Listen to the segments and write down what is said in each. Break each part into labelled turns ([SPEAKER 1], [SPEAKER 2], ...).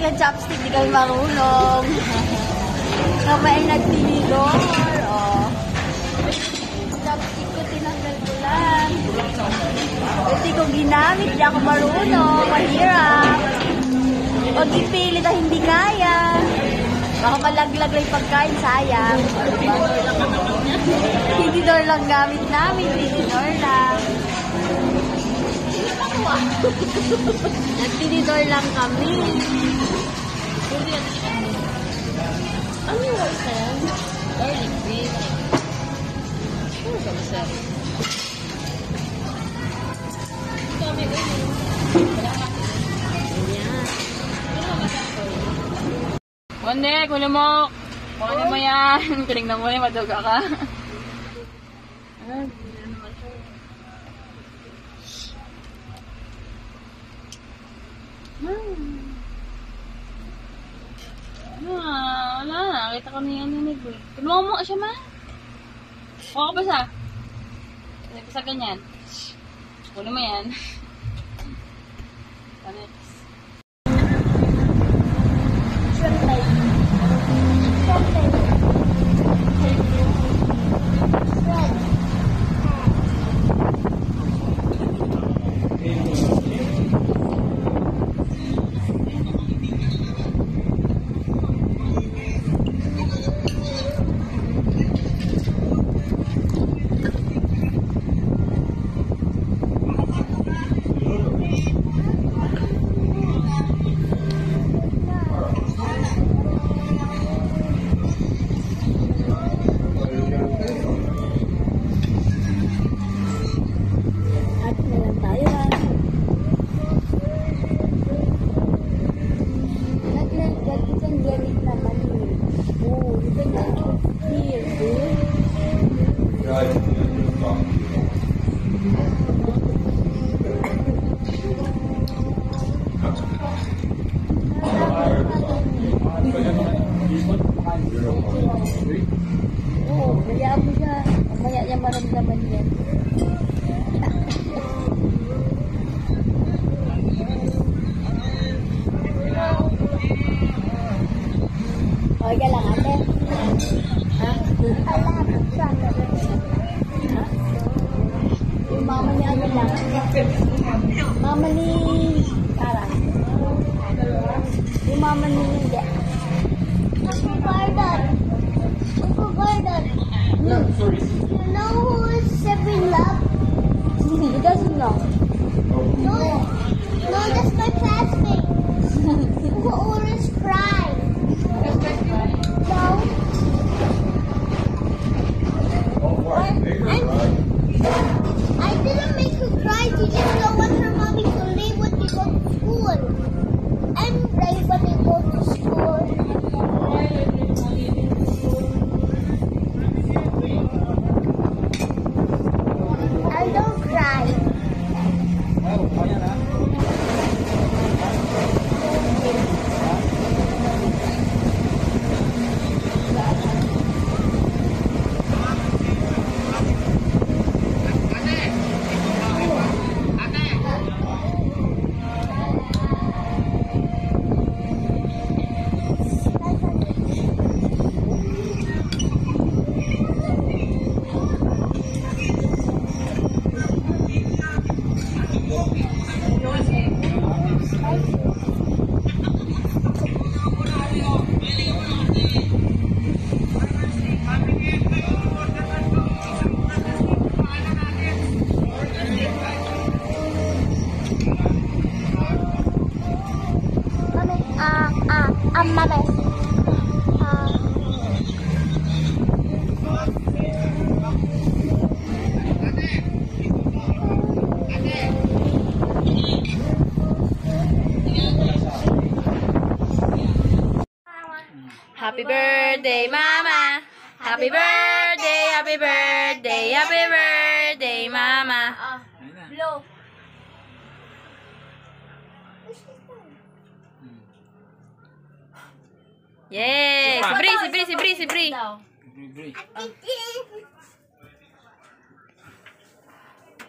[SPEAKER 1] ng chopstick, di kami marunong. Kamay nagtinidor, oh. Chopstick ko, tinanggal ko lang. Hindi ko ginamit, di ako marunong, mahirap. Huwag ipilit na hindi kaya. Baka malaglag lang yung pagkain, sayang. Tinidor lang gamit namin, tinidor lang. Nagtinidor lang kami.
[SPEAKER 2] Ano yung rice na yan? Garlic bread. Ano ba masarap? Kami ko yun.
[SPEAKER 1] Ayan.
[SPEAKER 2] Wande, kunin mo. Kunin mo yan. Tinignan mo yan, maduga ka. Wala na. Nakita ko na yan ninig eh. Tulungan mo siya, ma. Huwag ka pa sa. Hindi pa sa ganyan. Kunin mo yan. Next.
[SPEAKER 1] Oo, hayaan mo siya. Mamaya niya maramdaman yan. Okay ka lang, ate? Ha? Ha? Yung mama niya ano lang? Mama ni Tara. Yung mama ni hindi. Uncle Gordon. Uncle Gordon. You know who is Seven Love? He doesn't know. No, no, that's my classmate. Who always cry. No. I didn't make her cry. She just don't want her mommy to leave when we go to school. I'm brave when we go to school. I don't cry. Mami. Happy birthday, Mama. Happy birthday, happy birthday, happy birthday, Mama. Blow. Yay! Si Bri.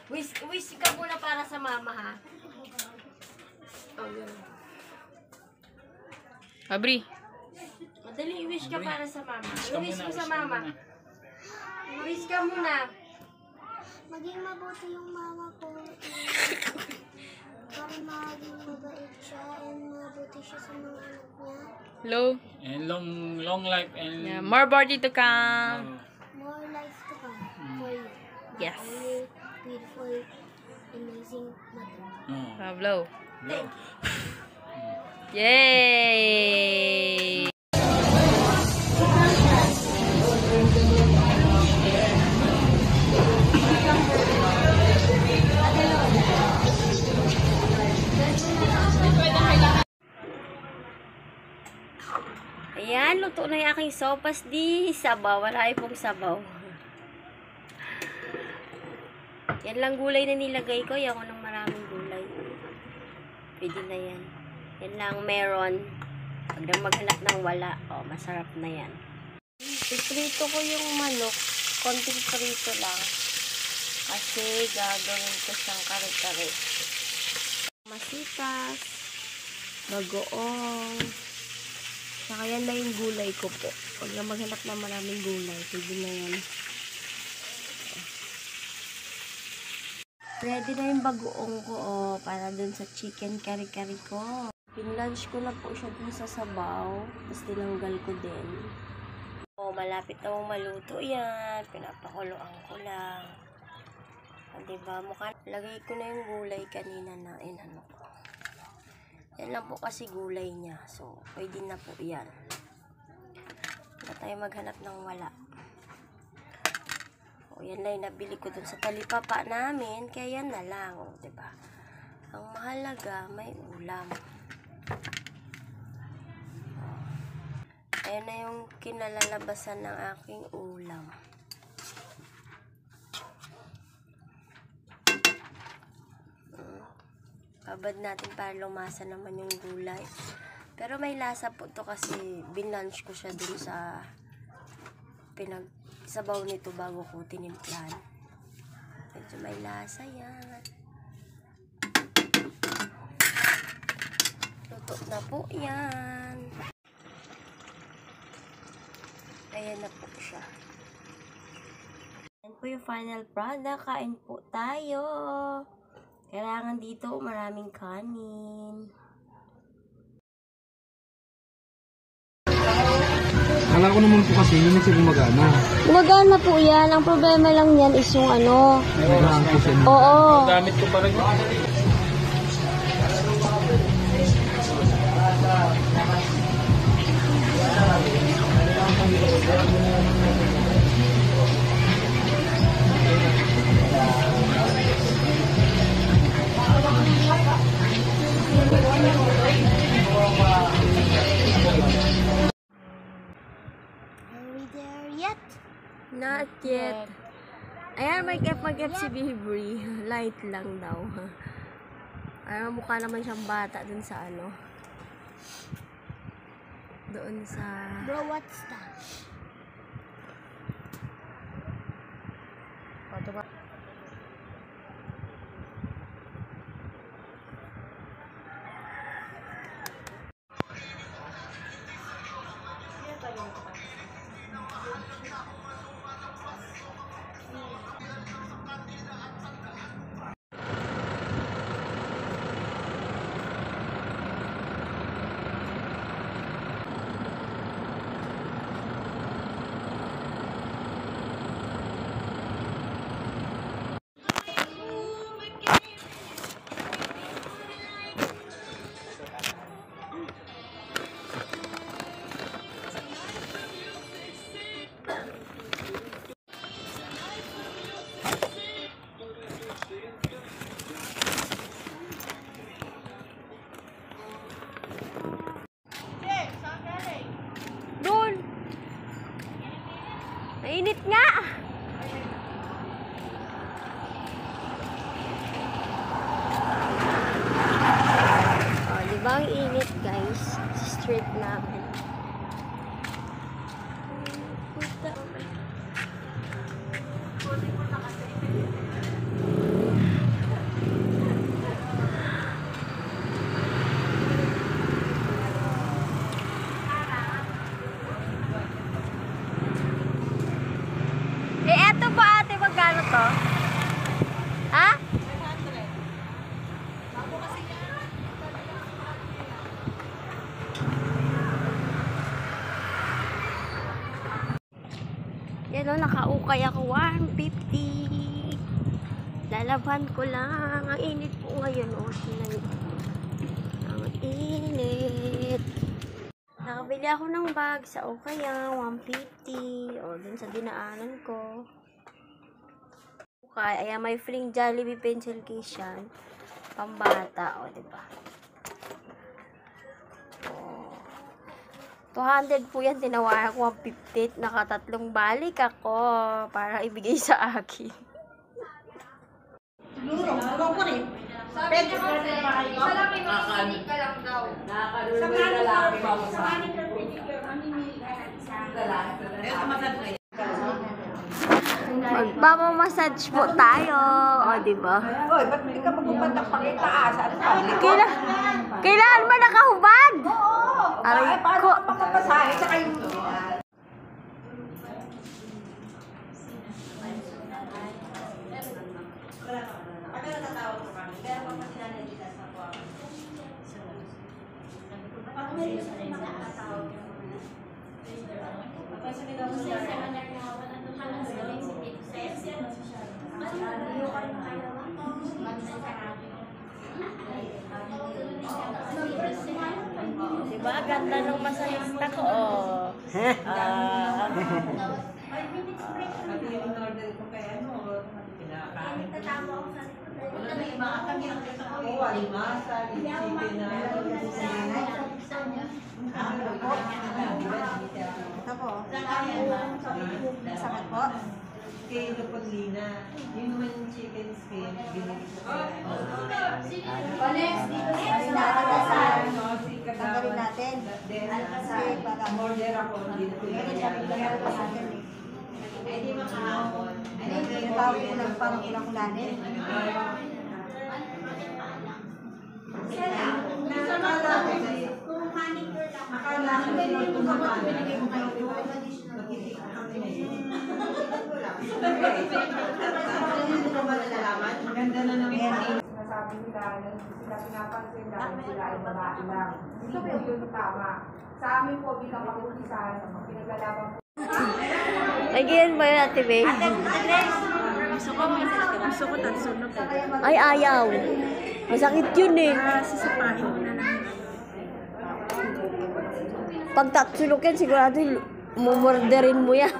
[SPEAKER 1] Wish ka muna para sa mama, ha? Oh, yun.
[SPEAKER 2] Abri.
[SPEAKER 1] Madali, wish ka para sa mama. Wish mo sa mama. Wish ka muna.
[SPEAKER 3] Maging mabuti yung mama ko. Para maging mabait siya and mabuti siya sa mga anak niya.
[SPEAKER 2] Hello.
[SPEAKER 4] And long life and
[SPEAKER 2] Yeah, more birthday to come.
[SPEAKER 3] More life to come for you.
[SPEAKER 2] Yes.
[SPEAKER 3] Only beautiful, amazing mother.
[SPEAKER 2] Pablo.
[SPEAKER 4] love.
[SPEAKER 2] Yay!
[SPEAKER 1] Ayan, luto na yung aking sopas di sabaw. Wala pong sabaw. Yan lang gulay na nilagay ko. Yan ko ng maraming gulay. Pwede na yan. Yan lang meron. Pag na maghanap ng wala, oh, masarap na yan. Iprito ko yung manok. Konting prito lang. Kasi gagawin ko siyang kare-kare. Masitas. Bagoong. Saka yan na yung gulay ko po. Pag na maghanap ng maraming gulay, pwede na yan. Ready na yung bagoong ko, oh, para dun sa chicken kari-kari ko. Pinlunch ko na po siya dun sa sabaw. Tapos tinanggal ko din. Oh, malapit na mong maluto yan. Pinapakuloan ko lang. O, diba? Lagay ko na yung gulay kanina na inano ko. Yan lang po kasi gulay niya. So, pwede na po yan. Hindi tayo maghanap ng wala. O, yan lang yung nabili ko dun sa talipapa namin. Kaya yan na lang. O, diba? Ang mahalaga, may ulam. O, ayan na yung kinalalabasan ng aking ulam. Babad natin para lumasa naman yung gulay. Pero may lasa po to kasi binunch ko siya dun sa pinagsabaw nito bago ko tinimplan. Medyo may lasa yan. Luto na po yan. Ayan na po siya. Ayan po yung final product. Kain po tayo. Kailangan dito maraming kanin.
[SPEAKER 4] Kala ko naman po kasi hindi na siya gumagana.
[SPEAKER 3] Gumagana po yan. Ang problema lang yan is yung ano.
[SPEAKER 4] Nagahan po siya.
[SPEAKER 3] Oo.
[SPEAKER 4] Gamit ko pa rin.
[SPEAKER 3] Are we there yet?
[SPEAKER 1] Not yet. Ayan, mag-F si Bibri. Light lang daw. Ay, mukha naman siyang bata dun sa ano. Doon sa...
[SPEAKER 3] Bro, what's that?
[SPEAKER 1] Doon! Mainit nga! Oh, di ba ang init, guys? Sa street namin. ukay ako 150. Lalabhan ko lang. Ang init po ngayon. Oh, tingnan niyo. Ang init. Nakabili ako ng bag sa ukaya 150. O, dun sa dinaanan ko. Okay, ayan, may free Jollibee pencil case yan. Pambata, o, diba? O, 200 po yan, tinawaran ko 150. Nakatatlong balik ako para ibigay sa akin.
[SPEAKER 5] Siguro, ko rin. Pwede ko rin makayo. Nakakaluloy ka lang daw. Nakakaluloy ka lang. Sa manicure, pedicure, mamimili ka ng isang lalaki.
[SPEAKER 1] Magpapamassage po tayo. O, diba?
[SPEAKER 5] Oy, ba't hindi ka magpupunta pang itaas?
[SPEAKER 1] Kailangan ba nakahubad?
[SPEAKER 5] Oo.
[SPEAKER 1] Aray
[SPEAKER 5] Ay, paano
[SPEAKER 1] ko.
[SPEAKER 5] ka pagpapasahe? Tsaka yung...
[SPEAKER 1] Diba? Ganda ng masahista ko, oh.
[SPEAKER 5] Sakit po. Kay Leopoldina, yun naman yung chicken skin, binigay ko sa tanggalin natin. Kasi para order ako, hindi na hindi makahapon. Tinatawag ko lang parang ulang-ulanin. Akala ko hindi ko naman binigay ko kayo. Magkikita kami na yun. Ganda na naman. Sinasabi nila, sila pinapansin lang, sila ay babae lang. Hindi po yun tama. Sa amin po bilang makulisan, pinaglalaban po.
[SPEAKER 1] Nagyan ba yun, Ate May?
[SPEAKER 5] Gusto ko tatsunog.
[SPEAKER 1] Ay, ayaw. Masakit yun eh.
[SPEAKER 5] Sisipahin mo na namin.
[SPEAKER 1] Pag tatsulok yan, sigurado mumorderin mo yan.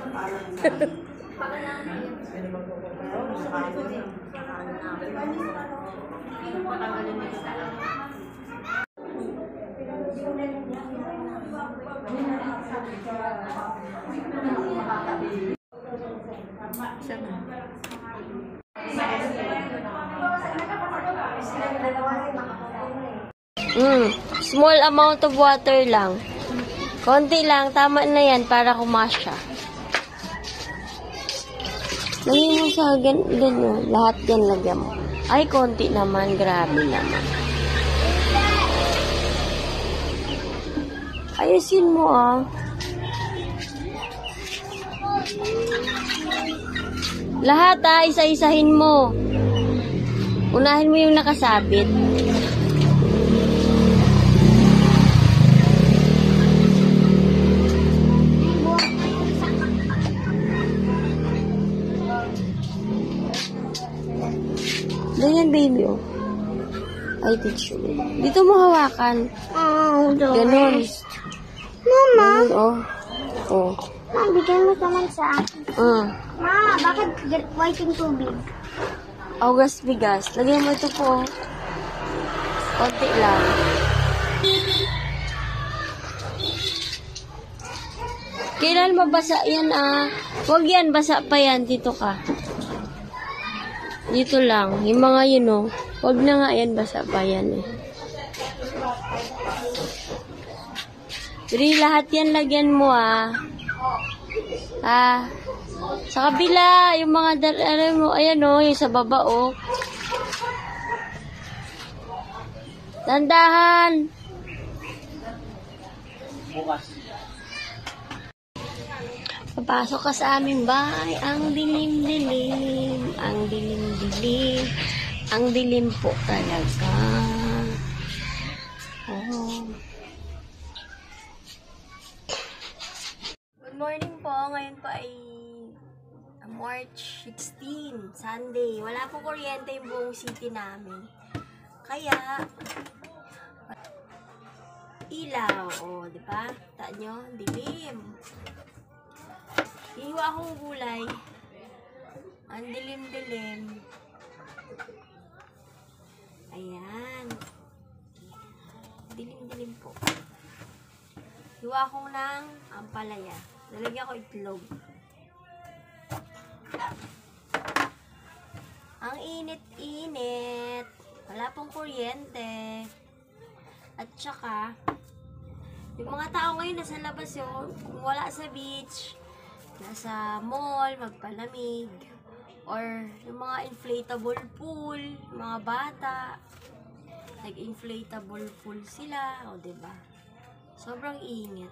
[SPEAKER 1] Small amount of water lang. Konti lang, tama na yan para kumasya. Lagyan mo sa ganyan, lahat yan lagyan mo. Ay, konti naman, grabe naman. Ayusin mo ah. Lahat ah, isa-isahin mo. Unahin mo yung nakasabit. Ganyan, baby, oh. I teach you. Dito mo hawakan. Ganon.
[SPEAKER 3] Mama,
[SPEAKER 1] Ganon, oh. Oh.
[SPEAKER 3] ma, bigyan mo naman sa akin. Ma, bakit white yung tubig?
[SPEAKER 1] Augas bigas. Lagyan mo ito po. Konti lang. Kailan mabasa yan ah? Huwag yan, basa pa yan. Dito ka. Dito lang. Yung mga yun oh. Huwag na nga yan, basa pa yan eh. Pero lahat yan lagyan mo ah. Ah. Sa kabila, yung mga alam mo, ayan oh, yung sa baba oh. Dandahan. Papasok ka sa aming bahay. Ang dilim-dilim. Ang dilim-dilim. Ang dilim po talaga. Oh. Good morning po. Ngayon po ay March 16, Sunday. Wala pong kuryente yung buong city namin. Kaya, ilaw. O, di ba? Taan nyo, dilim. Hiwa akong gulay. Ang dilim-dilim. Ayan. Dilim-dilim po. Hiwa akong ng ampalaya. Nalagyan ko itlog. Ang init-init. Wala pong kuryente. At saka, yung mga tao ngayon nasa labas yun, kung wala sa beach, nasa mall, magpalamig, or yung mga inflatable pool, mga bata, nag-inflatable pool sila, o diba? Sobrang init.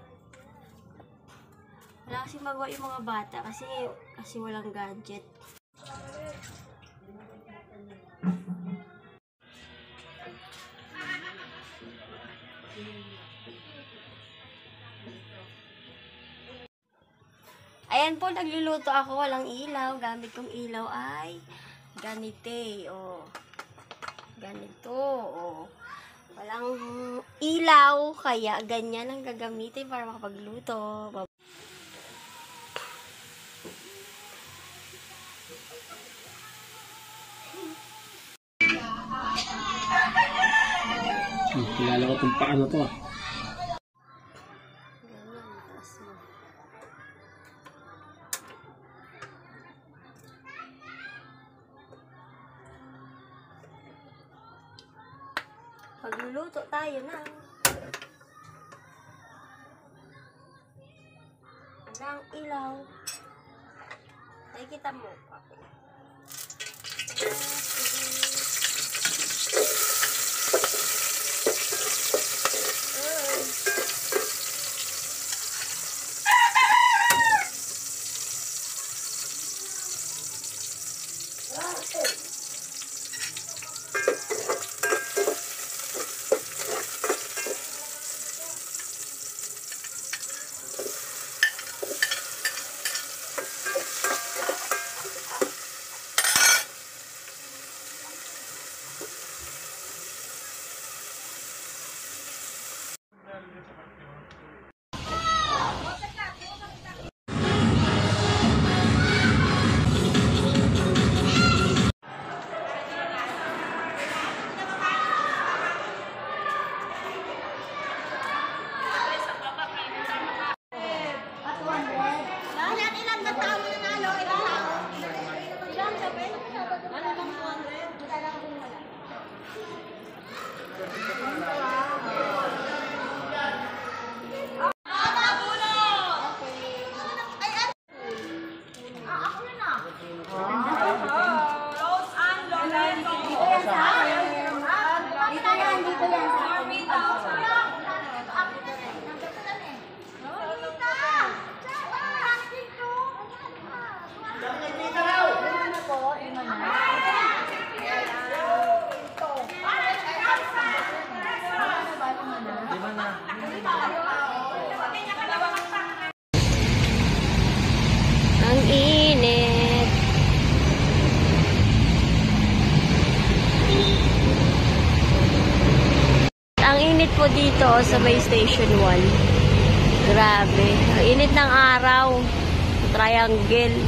[SPEAKER 1] Wala kasi magawa yung mga bata kasi walang gadget. Ayan po, nagluluto ako, walang ilaw. Gamit kong ilaw ay ganite, o. Ganito, o. Walang ilaw, kaya ganyan ang gagamitin para makapagluto.
[SPEAKER 4] Kilala ko kung paano to.
[SPEAKER 1] Pagluluto tayo ng ilaw. Ay, kita mo pa. Ang init. Ang init po dito sa may Station 1. Grabe. Ang init ng araw. Triangle.